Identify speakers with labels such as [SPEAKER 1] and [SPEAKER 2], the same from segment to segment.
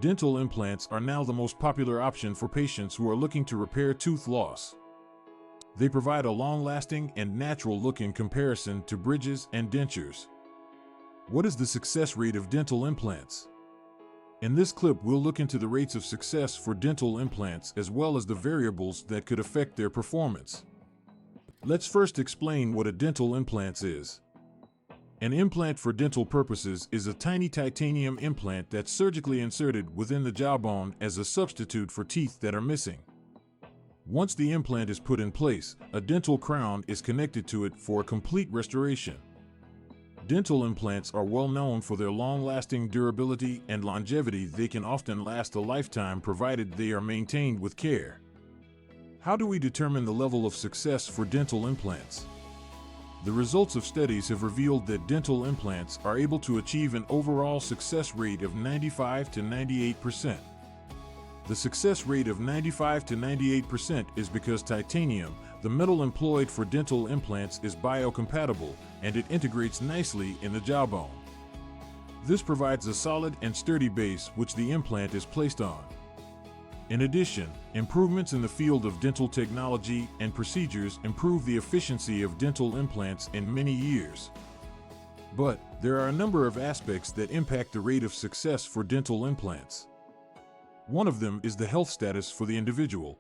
[SPEAKER 1] Dental implants are now the most popular option for patients who are looking to repair tooth loss. They provide a long-lasting and natural look in comparison to bridges and dentures. What is the success rate of dental implants? In this clip, we'll look into the rates of success for dental implants as well as the variables that could affect their performance. Let's first explain what a dental implant is. An implant for dental purposes is a tiny titanium implant that's surgically inserted within the jawbone as a substitute for teeth that are missing. Once the implant is put in place, a dental crown is connected to it for a complete restoration. Dental implants are well known for their long-lasting durability and longevity. They can often last a lifetime provided they are maintained with care. How do we determine the level of success for dental implants? The results of studies have revealed that dental implants are able to achieve an overall success rate of 95 to 98%. The success rate of 95 to 98% is because titanium, the metal employed for dental implants, is biocompatible and it integrates nicely in the jawbone. This provides a solid and sturdy base which the implant is placed on. In addition, improvements in the field of dental technology and procedures improve the efficiency of dental implants in many years. But there are a number of aspects that impact the rate of success for dental implants. One of them is the health status for the individual.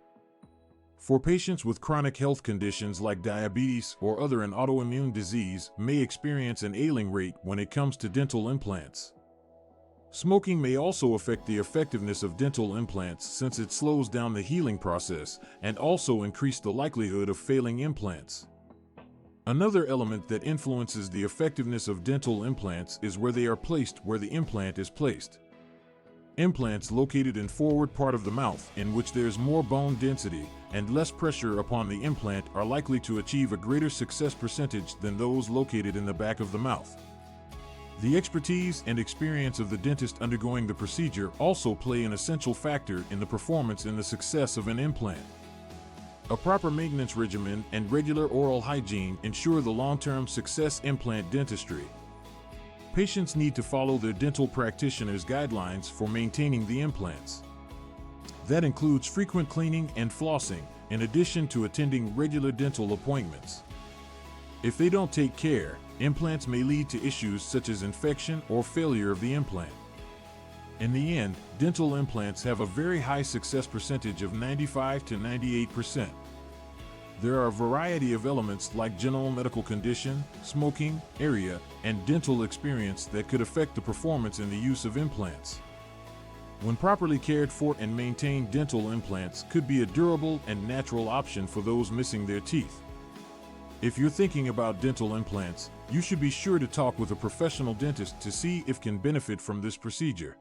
[SPEAKER 1] For patients with chronic health conditions like diabetes or other an autoimmune disease may experience an ailing rate when it comes to dental implants. Smoking may also affect the effectiveness of dental implants since it slows down the healing process and also increase the likelihood of failing implants. Another element that influences the effectiveness of dental implants is where they are placed, where the implant is placed. Implants located in forward part of the mouth, in which there is more bone density and less pressure upon the implant, are likely to achieve a greater success percentage than those located in the back of the mouth. The expertise and experience of the dentist undergoing the procedure also play an essential factor in the performance and the success of an implant. A proper maintenance regimen and regular oral hygiene ensure the long-term success implant dentistry. Patients need to follow their dental practitioner's guidelines for maintaining the implants. That includes frequent cleaning and flossing, in addition to attending regular dental appointments. If they don't take care, implants may lead to issues such as infection or failure of the implant. In the end, dental implants have a very high success percentage of 95 to 98%. There are a variety of elements like general medical condition, smoking, area, and dental experience that could affect the performance in the use of implants. When properly cared for and maintained, dental implants could be a durable and natural option for those missing their teeth. If you're thinking about dental implants, you should be sure to talk with a professional dentist to see if can benefit from this procedure.